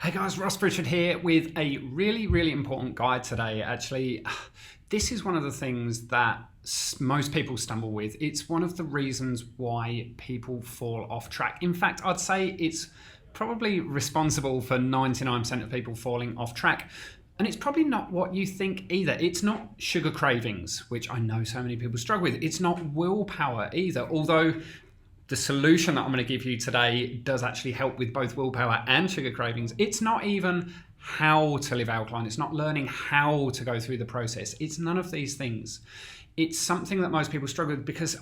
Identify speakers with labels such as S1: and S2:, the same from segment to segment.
S1: Hey guys, Ross Pritchard here with a really important guide today. Actually, this is one of the things that most people stumble with. It's one of the reasons why people fall off track. In fact, I'd say it's probably responsible for 99% of people falling off track. And it's probably not what you think either. It's not sugar cravings, which I know so many people struggle with. It's not willpower either, although the solution that I'm going to give you today does actually help with both willpower and sugar cravings. It's not even how to live alkaline. It's not learning how to go through the process. It's none of these things. It's something that most people struggle with because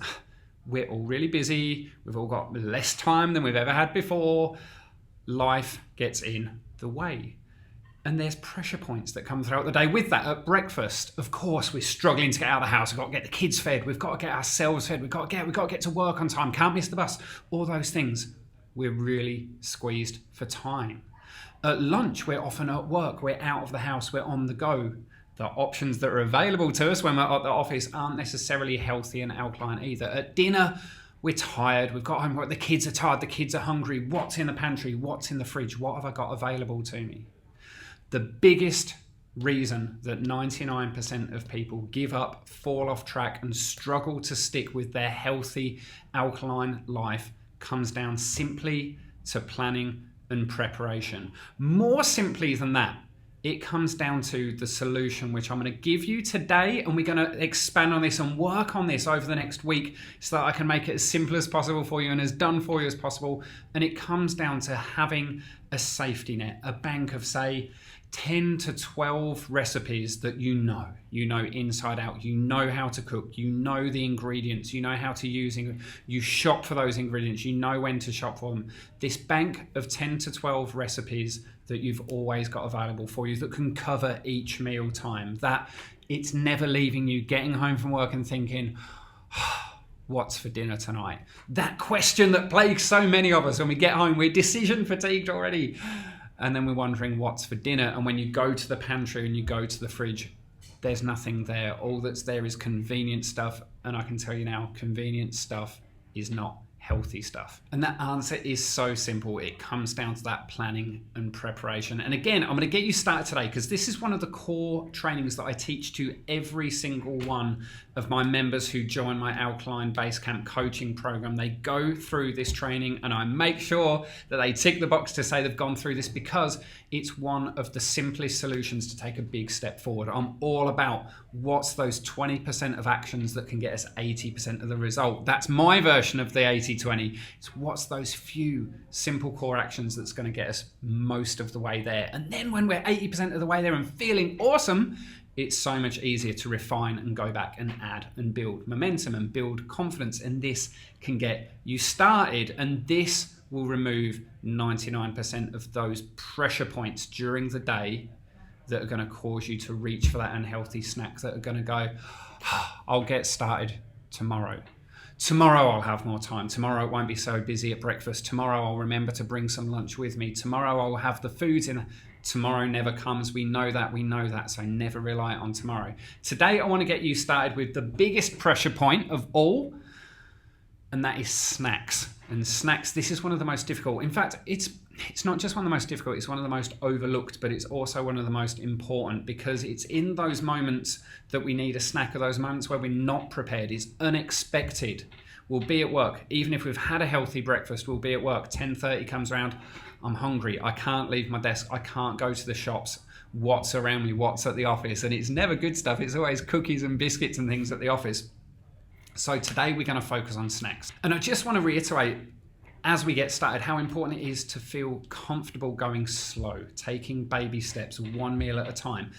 S1: we're all really busy. We've all got less time than we've ever had before. Life gets in the way. And there's pressure points that come throughout the day with that. At breakfast, of course, we're struggling to get out of the house. We've got to get the kids fed. We've got to get ourselves fed. We've got to get to work on time. Can't miss the bus. All those things. We're really squeezed for time. At lunch, we're often at work. We're out of the house. We're on the go. The options that are available to us when we're at the office aren't necessarily healthy and alkaline either. At dinner, we're tired. We've got home. The kids are tired. The kids are hungry. What's in the pantry? What's in the fridge? What have I got available to me? The biggest reason that 99% of people give up, fall off track, and struggle to stick with their healthy alkaline life comes down simply to planning and preparation. More simply than that, it comes down to the solution, which I'm going to give you today, and we're going to expand on this and work on this over the next week so that I can make it as simple as possible for you and as done for you as possible. And it comes down to having a safety net, a bank of, say, 10 to 12 recipes that you know inside out. You know how to cook, you know the ingredients, you know how to use it, you shop for those ingredients, you know when to shop for them. This bank of 10 to 12 recipes that you've always got available for you that can cover each meal time, that it's never leaving you getting home from work and thinking, what's for dinner tonight? That question that plagues so many of us when we get home, we're decision fatigued already. And then we're wondering what's for dinner. And when you go to the pantry and you go to the fridge, there's nothing there. All that's there is convenient stuff. And I can tell you now, convenient stuff is not healthy stuff. And that answer is so simple. It comes down to that planning and preparation. And again, I'm going to get you started today because this is one of the core trainings that I teach to every single one of my members who join my Alkaline Basecamp coaching program. They go through this training and I make sure that they tick the box to say they've gone through this because it's one of the simplest solutions to take a big step forward. I'm all about what's those 20% of actions that can get us 80% of the result. That's my version of the 80-20. It's what's those few simple core actions that's going to get us most of the way there. And then when we're 80% of the way there and feeling awesome, it's so much easier to refine and go back and add and build momentum and build confidence. And this can get you started. And this will remove 99% of those pressure points during the day that are going to cause you to reach for that unhealthy snack, that are going to go, I'll get started tomorrow. Tomorrow I'll have more time. Tomorrow it won't be so busy at breakfast. Tomorrow I'll remember to bring some lunch with me. Tomorrow I'll have the foods in. Tomorrow never comes. We know that. So never rely on tomorrow. Today I want to get you started with the biggest pressure point of all, and that is snacks. And snacks, this is one of the most difficult. In fact, it's not just one of the most difficult, it's one of the most overlooked, but it's also one of the most important because it's in those moments that we need a snack, or those moments where we're not prepared, is unexpected. We'll be at work, even if we've had a healthy breakfast, we'll be at work, 10:30 comes around, I'm hungry, I can't leave my desk, I can't go to the shops, what's around me, what's at the office, and it's never good stuff, it's always cookies and biscuits and things at the office. So today we're going to focus on snacks. And I just want to reiterate as we get started how important it is to feel comfortable going slow, taking baby steps, one meal at a time.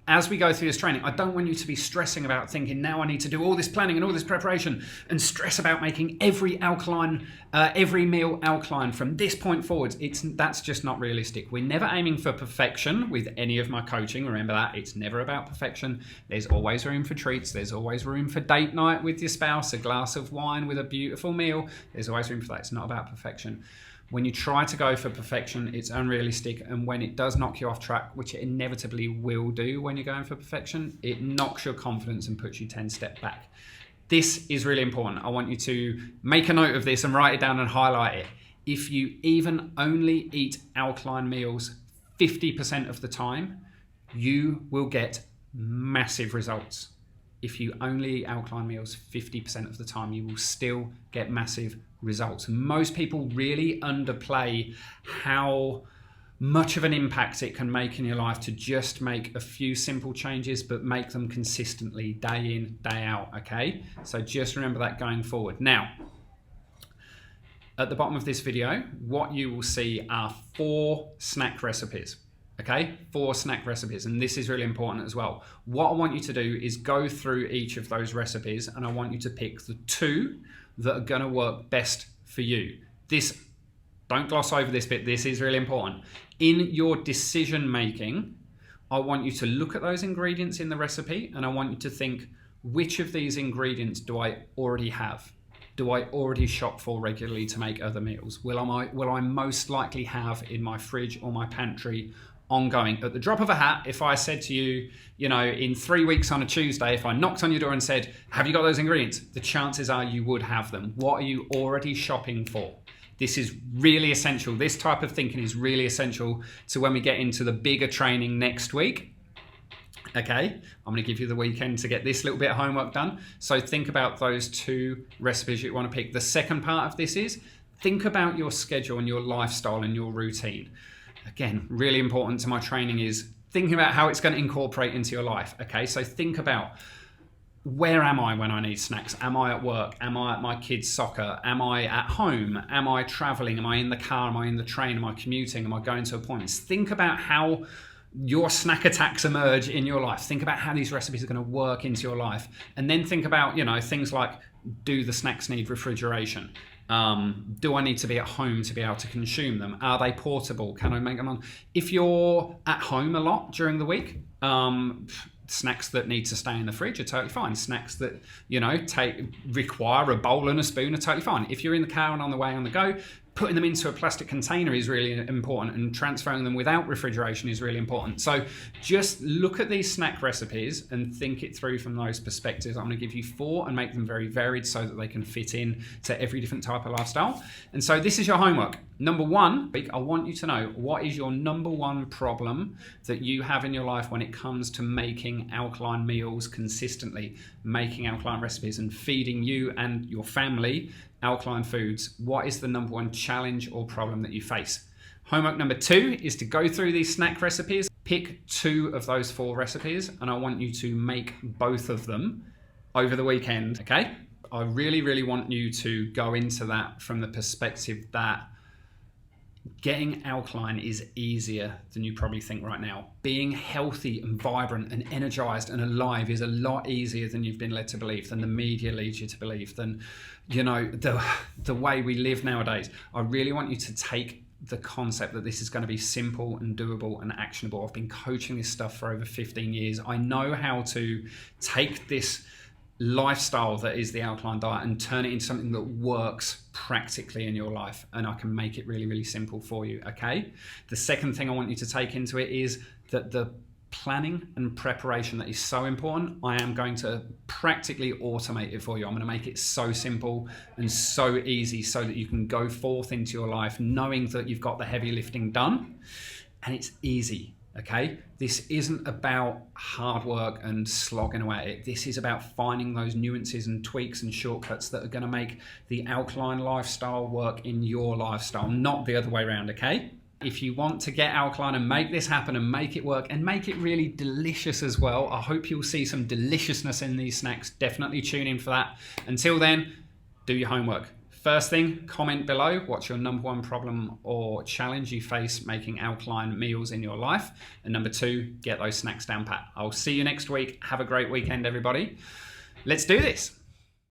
S1: As we go through this training, I don't want you to be stressing about thinking, now I need to do all this planning and all this preparation and stress about making every meal alkaline from this point forwards. That's just not realistic. We're never aiming for perfection with any of my coaching. Remember that. It's never about perfection. There's always room for treats. There's always room for date night with your spouse, a glass of wine with a beautiful meal. There's always room for that. It's not about perfection. When you try to go for perfection, it's unrealistic. And when it does knock you off track, which it inevitably will do when you're going for perfection, it knocks your confidence and puts you 10 steps back. This is really important. I want you to make a note of this and write it down and highlight it. If you even only eat alkaline meals 50% of the time, you will get massive results. If you only eat alkaline meals 50% of the time, you will still get massive results. Most people really underplay how much of an impact it can make in your life to just make a few simple changes, but make them consistently, day in, day out, okay? So just remember that going forward. Now, at the bottom of this video, what you will see are 4 snack recipes. Okay, 4 snack recipes, and this is really important as well. What I want you to do is go through each of those recipes, and I want you to pick the 2 that are going to work best for you. Don't gloss over this bit, this is really important. In your decision making, I want you to look at those ingredients in the recipe, and I want you to think, which of these ingredients do I already have? Do I already shop for regularly to make other meals? Will I most likely have in my fridge or my pantry ongoing? At the drop of a hat, if I said to you, in 3 weeks on a Tuesday, if I knocked on your door and said, have you got those ingredients? The chances are you would have them. What are you already shopping for? This is really essential. This type of thinking is really essential to when we get into the bigger training next week. Okay, I'm going to give you the weekend to get this little bit of homework done. So think about those 2 recipes you want to pick. The second part of this is think about your schedule and your lifestyle and your routine. Again, really important to my training is thinking about how it's going to incorporate into your life. Okay, so think about, where am I when I need snacks? Am I at work? Am I at my kids' soccer? Am I at home? Am I traveling? Am I in the car? Am I in the train? Am I commuting? Am I going to appointments? Think about how your snack attacks emerge in your life. Think about how these recipes are going to work into your life. And then think about, things like, do the snacks need refrigeration? Do I need to be at home to be able to consume them? Are they portable? Can I make them on? If you're at home a lot during the week, snacks that need to stay in the fridge are totally fine. Snacks that, require a bowl and a spoon are totally fine. If you're in the car and on the way on the go, putting them into a plastic container is really important, and transferring them without refrigeration is really important. So just look at these snack recipes and think it through from those perspectives. I'm going to give you 4 and make them very varied so that they can fit in to every different type of lifestyle. And so this is your homework. Number 1, I want you to know, what is your number 1 problem that you have in your life when it comes to making alkaline meals consistently, making alkaline recipes and feeding you and your family alkaline foods? What is the number 1 challenge or problem that you face? Homework number 2 is to go through these snack recipes, pick 2 of those 4 recipes, and I want you to make both of them over the weekend, okay? I really, really want you to go into that from the perspective that getting alkaline is easier than you probably think right now. Being healthy and vibrant and energized and alive is a lot easier than you've been led to believe, than the media leads you to believe, than the way we live nowadays. I really want you to take the concept that this is going to be simple and doable and actionable. I've been coaching this stuff for over 15 years. I know how to take this lifestyle that is the alkaline diet and turn it into something that works practically in your life, and I can make it really, really simple for you, okay? The second thing I want you to take into it is that the planning and preparation that is so important, I am going to practically automate it for you. I'm going to make it so simple and so easy so that you can go forth into your life knowing that you've got the heavy lifting done and it's easy. Okay, this isn't about hard work and slogging away at it. This is about finding those nuances and tweaks and shortcuts that are going to make the alkaline lifestyle work in your lifestyle, not the other way around, okay? If you want to get alkaline and make this happen and make it work and make it really delicious as well, I hope you'll see some deliciousness in these snacks. Definitely tune in for that. Until then, do your homework. First thing, comment below what's your number 1 problem or challenge you face making alkaline meals in your life. And number 2, get those snacks down pat. I'll see you next week. Have a great weekend, everybody. Let's do this.